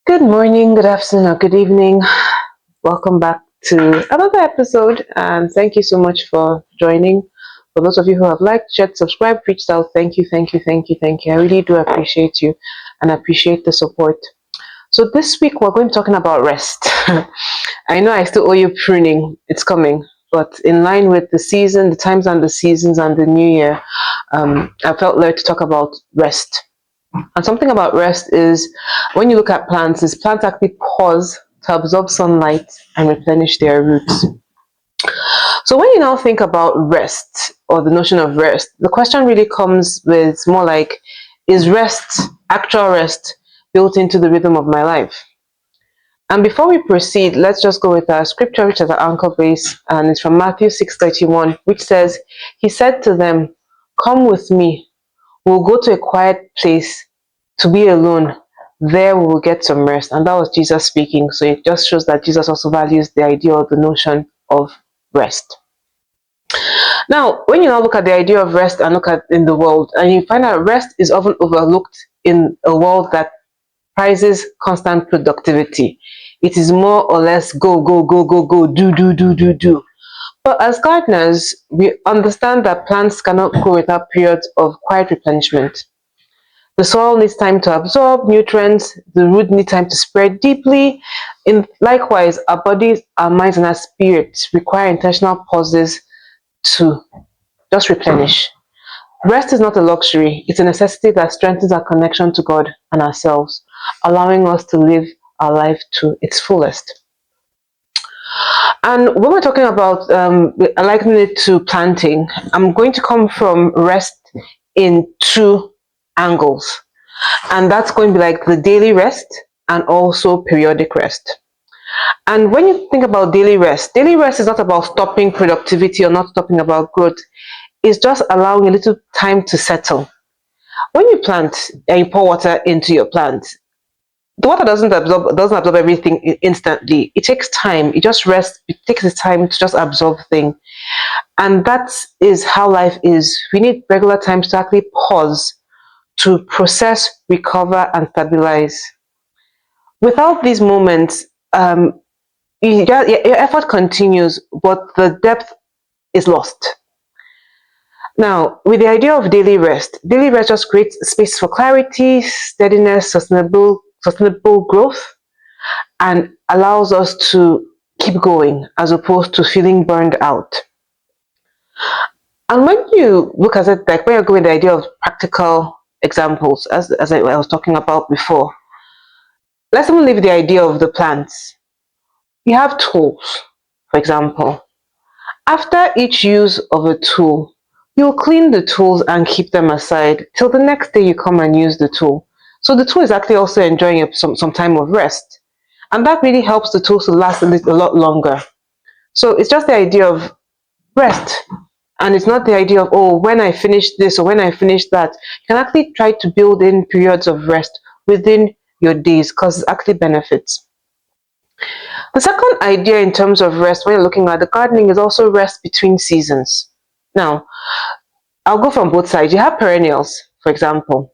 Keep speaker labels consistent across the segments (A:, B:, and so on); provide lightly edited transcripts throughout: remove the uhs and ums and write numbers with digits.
A: Good morning, good afternoon, or good evening. Welcome back to another episode, and thank you so much for joining. For those of you who have liked, shared, subscribed, reached out, thank you, thank you, thank you, thank you. I really do appreciate you and appreciate the support. So this week we're going to be talking about rest. I know I still owe you pruning; it's coming, but in line with the season, the times and the seasons, and the new year, I felt led to talk about rest. And something about rest is when you look at plants, is plants actually pause to absorb sunlight and replenish their roots. So when you now think about rest or the notion of rest, the question really comes with more like, is rest, actual rest, built into the rhythm of my life? And before we proceed, let's just go with our scripture, which is our anchor base, and it's from Matthew 6:31, which says, He said to them, Come with me, we'll go to a quiet place to be alone. There we will get some rest. And that was Jesus speaking. So it just shows that Jesus also values the idea or the notion of rest. Now, when you now look at the idea of rest and look at in the world, and you find out rest is often overlooked in a world that prizes constant productivity. It is more or less go, go, go, go, go, do, do, do, do, do. But as gardeners, we understand that plants cannot grow without periods of quiet replenishment. The soil needs time to absorb nutrients, the root needs time to spread deeply. Likewise, our bodies, our minds, and our spirits require intentional pauses to just replenish. Rest is not a luxury, it's a necessity that strengthens our connection to God and ourselves, allowing us to live our life to its fullest. And when we're talking about likening it to planting, I'm going to come from rest in two angles. And that's going to be like the daily rest and also periodic rest. And when you think about daily rest is not about stopping productivity or not stopping about growth. It's just allowing a little time to settle. When you plant and you pour water into your plant, the water doesn't absorb everything instantly. It takes time. It just rests. It takes the time to just absorb things. And that is how life is. We need regular times to actually pause, to process, recover, and stabilize. Without these moments, your effort continues, but the depth is lost. Now, with the idea of daily rest just creates space for clarity, steadiness, sustainable growth, and allows us to keep going as opposed to feeling burned out. And when you look at it, like when you're going the idea of practical examples, as I was talking about before, let's even leave the idea of the plants. You have tools, for example. After each use of a tool, you'll clean the tools and keep them aside till the next day you come and use the tool. So the tool is actually also enjoying some time of rest. And that really helps the tools to last a lot longer. So it's just the idea of rest. And it's not the idea of, oh, when I finish this or when I finish that. You can actually try to build in periods of rest within your days because it actually benefits. The second idea in terms of rest, when you're looking at the gardening, is also rest between seasons. Now, I'll go from both sides. You have perennials, for example.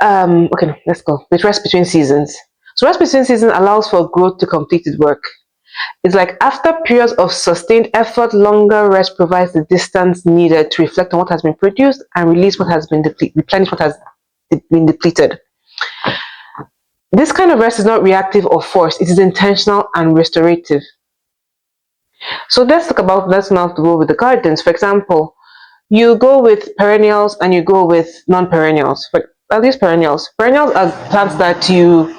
A: Okay, let's go with rest between seasons. So rest between seasons allows for growth to completed work. It's like after periods of sustained effort, longer rest provides the distance needed to reflect on what has been produced and release what has been replenish what has been depleted. This kind of rest is not reactive or forced, it is intentional and restorative. So let's now go with the gardens. For example, you go with perennials and you go with non-perennials. At least perennials. Perennials are plants that you,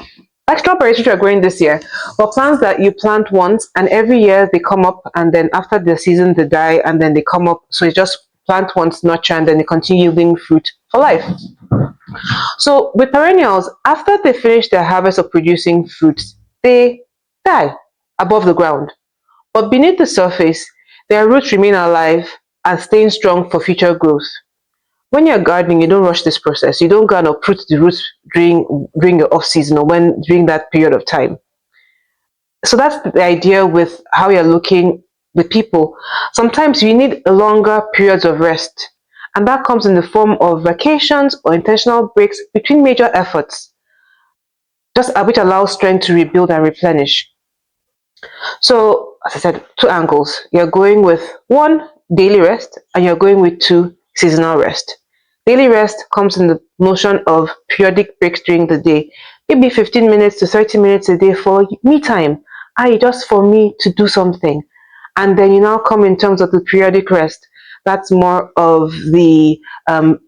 A: like strawberries which are growing this year, but plants that you plant once and every year they come up and then after the season they die and then they come up. So you just plant once, nurture, and then they continue yielding fruit for life. So with perennials, after they finish their harvest of producing fruits, they die above the ground. But beneath the surface, their roots remain alive and staying strong for future growth. When you're gardening, you don't rush this process. You don't go and uproot the roots during your off season or during that period of time. So that's the idea with how you're looking with people. Sometimes you need longer periods of rest, and that comes in the form of vacations or intentional breaks between major efforts. just which allows strength to rebuild and replenish. So, as I said, two angles. You're going with one, daily rest, and you're going with two, seasonal rest. Daily rest comes in the notion of periodic breaks during the day, maybe 15 minutes to 30 minutes a day for me time, i.e., just for me to do something. And then you now come in terms of the periodic rest. That's more of the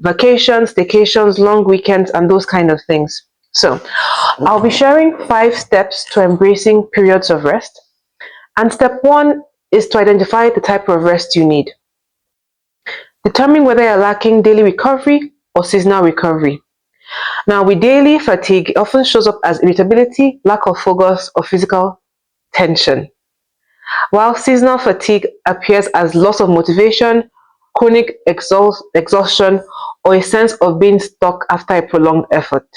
A: vacations, staycations, long weekends, and those kind of things. So, I'll be sharing 5 steps to embracing periods of rest. And step one is to identify the type of rest you need. Determine whether you're lacking daily recovery or seasonal recovery. Now, with daily fatigue, it often shows up as irritability, lack of focus, or physical tension. While seasonal fatigue appears as loss of motivation, chronic exhaustion, or a sense of being stuck after a prolonged effort.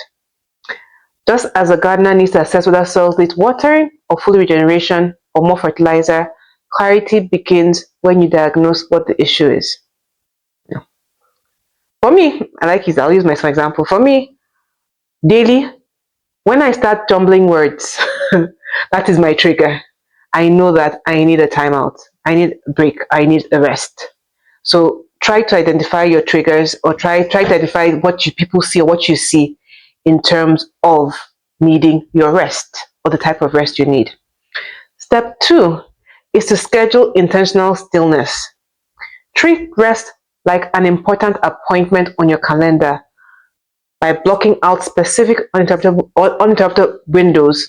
A: Just as a gardener needs to assess whether soil needs watering or full regeneration or more fertilizer, clarity begins when you diagnose what the issue is. For me, I'll use myself example. For me, daily, when I start jumbling words, that is my trigger. I know that I need a timeout. I need a break. I need a rest. So try to identify your triggers, or try to identify what people see or what you see in terms of needing your rest or the type of rest you need. Step two is to schedule intentional stillness. Treat rest like an important appointment on your calendar by blocking out specific uninterrupted windows.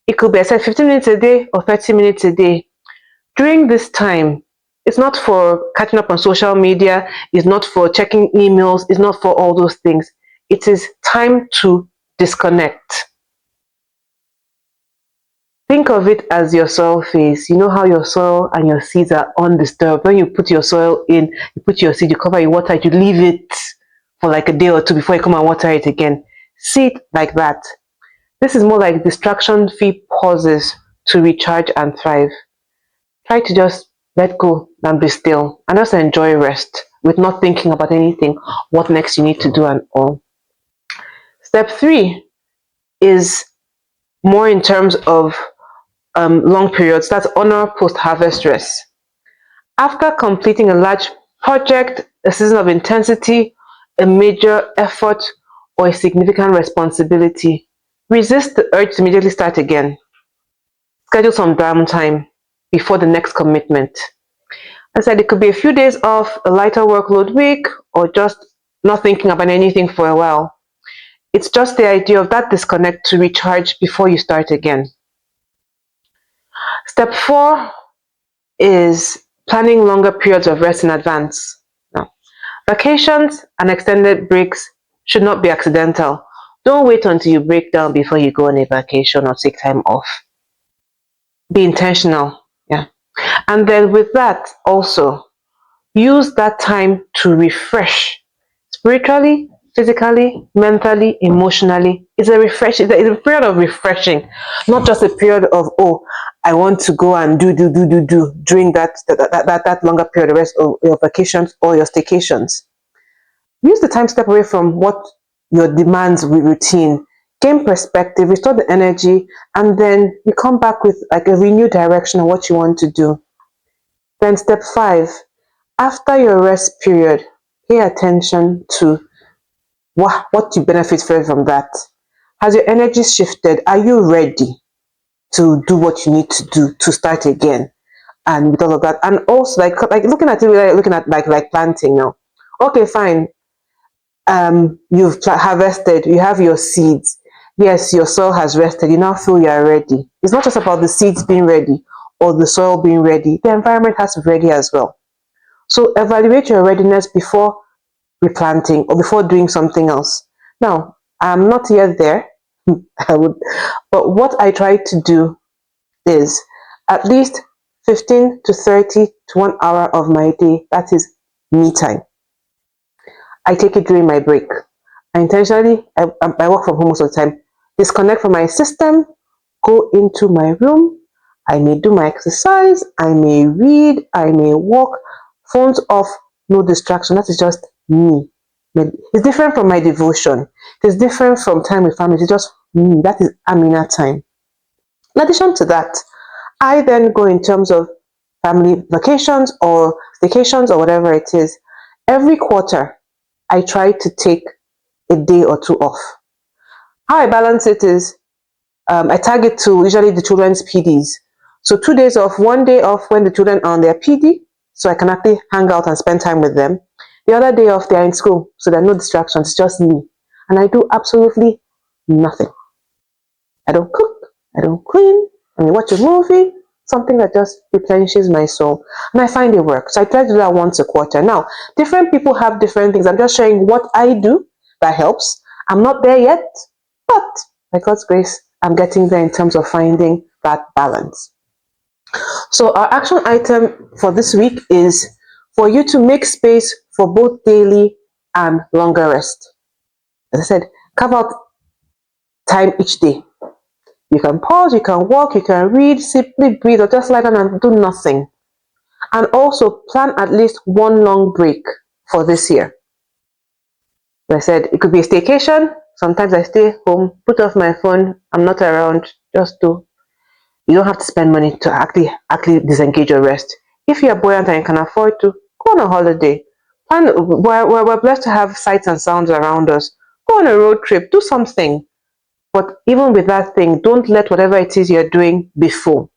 A: It could be, I said, 15 minutes a day or 30 minutes a day. During this time, it's not for catching up on social media, it's not for checking emails, it's not for all those things. It is time to disconnect. Think of it as your soil phase. You know how your soil and your seeds are undisturbed. When you put your soil in, you put your seed, you cover it, water it, you leave it for like a day or two before you come and water it again. See it like that. This is more like distraction-free pauses to recharge and thrive. Try to just let go and be still and just enjoy rest with not thinking about anything, what next you need to do and all. Step three is more in terms of long periods. That's honor post-harvest rest. After completing a large project, a season of intensity, a major effort, or a significant responsibility, resist the urge to immediately start again. Schedule some downtime before the next commitment. I said it could be a few days off, a lighter workload week, or just not thinking about anything for a while. It's just the idea of that disconnect to recharge before you start again. Step four is planning longer periods of rest in advance. Now, vacations and extended breaks should not be accidental. Don't wait until you break down before you go on a vacation or take time off. Be intentional. Yeah. And then with that also, use that time to refresh spiritually, physically, mentally, emotionally. It's a period of refreshing, not just a period of, oh, I want to go and do during that longer period, the rest of your vacations or your staycations. Use the time, step away from what your demands with routine, gain perspective, restore the energy, and then you come back with like a renewed direction of what you want to do. Then step five, after your rest period, pay attention to what you benefit from that. Has your energy shifted? Are you ready to do what you need to do to start again? And with all of that, and also like looking at it, looking at like planting now. Okay, fine. You've harvested. You have your seeds. Yes, your soil has rested. You now feel you are ready. It's not just about the seeds being ready or the soil being ready. The environment has to be ready as well. So evaluate your readiness before replanting or before doing something else. Now, I'm not yet there. But what I try to do is at least 15 to 30 to 1 hour of my day, that is me time. I take it during my break. I intentionally, I work from home most of the time, disconnect from my system, go into my room. I may do my exercise, I may read, I may walk, phones off, no distraction. That is just me. It's different from my devotion. It's different from time with family. It's just me. That is Amina time. In addition to that, I then go in terms of family vacations or staycations or whatever it is. Every quarter, I try to take a day or two off. How I balance it is I target to usually the children's PDs. So 2 days off, 1 day off when the children are on their PD, so I can actually hang out and spend time with them. The other day off, they're in school, so there are no distractions, it's just me. And I do absolutely nothing. I don't cook, I don't clean, I watch a movie, something that just replenishes my soul. And I find it works. So I try to do that once a quarter. Now, different people have different things. I'm just sharing what I do that helps. I'm not there yet, but by God's grace, I'm getting there in terms of finding that balance. So our action item for this week is for you to make space for both daily and longer rest. As I said, carve out time each day. You can pause, you can walk, you can read, simply breathe, or just lie down and do nothing. And also plan at least one long break for this year. As I said, it could be a staycation. Sometimes I stay home, put off my phone, I'm not around, just do. You don't have to spend money to actually disengage or rest. If you're buoyant and you can afford to, go on a holiday. We're blessed to have sights and sounds around us. Go on a road trip, do something. But even with that thing, don't let whatever it is you're doing be full.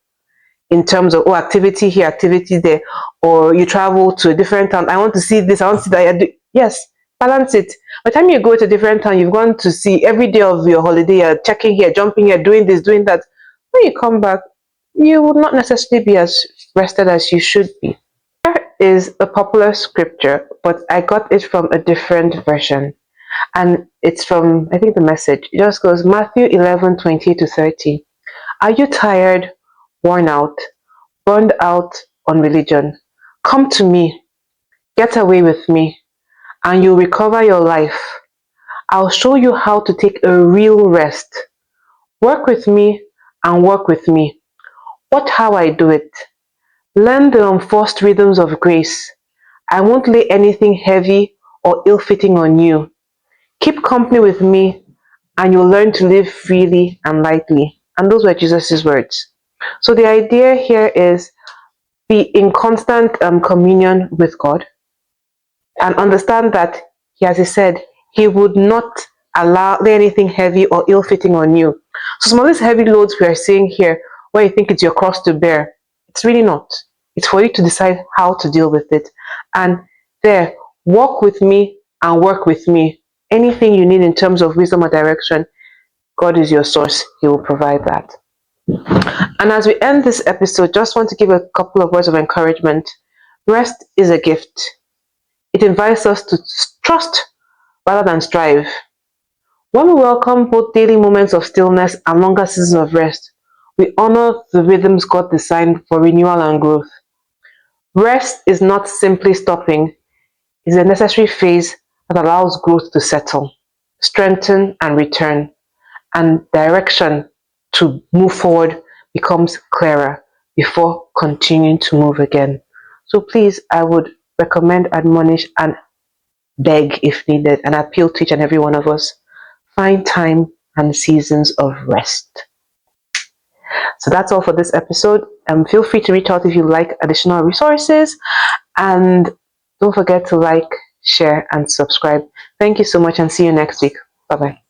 A: In terms of, activity here, activity there, or you travel to a different town. I want to see this, I want to see that. Yes, balance it. By the time you go to a different town, you've gone to see every day of your holiday, you're checking here, jumping here, doing this, doing that. When you come back, you will not necessarily be as rested as you should be. There is a popular scripture, but I got it from a different version. And it's from, I think, the Message. It just goes, Matthew 11:20-30. Are you tired, worn out, burned out on religion? Come to me, get away with me, and you'll recover your life. I'll show you how to take a real rest. Work with me and work with me. Watch how I do it. Learn the unforced rhythms of grace. I won't lay anything heavy or ill-fitting on you. Keep company with me and you'll learn to live freely and lightly. And those were Jesus' words. So the idea here is be in constant communion with God and understand that, as he said, he would not lay anything heavy or ill-fitting on you. So some of these heavy loads we are seeing here, where you think it's your cross to bear, it's really not. It's for you to decide how to deal with it. And there, walk with me and work with me. Anything you need in terms of wisdom or direction, God is your source. He will provide that. And as we end this episode, just want to give a couple of words of encouragement. Rest is a gift. It invites us to trust rather than strive. When we welcome both daily moments of stillness and longer seasons of rest, we honor the rhythms God designed for renewal and growth. Rest is not simply stopping, it's a necessary phase that allows growth to settle, strengthen, and return, and direction to move forward becomes clearer before continuing to move again. So please, I would recommend, admonish, and beg if needed, and appeal to each and every one of us. Find time and seasons of rest. So that's all for this episode. Feel free to reach out if you like additional resources, and don't forget to like, share, and subscribe. Thank you so much, and see you next week. Bye bye.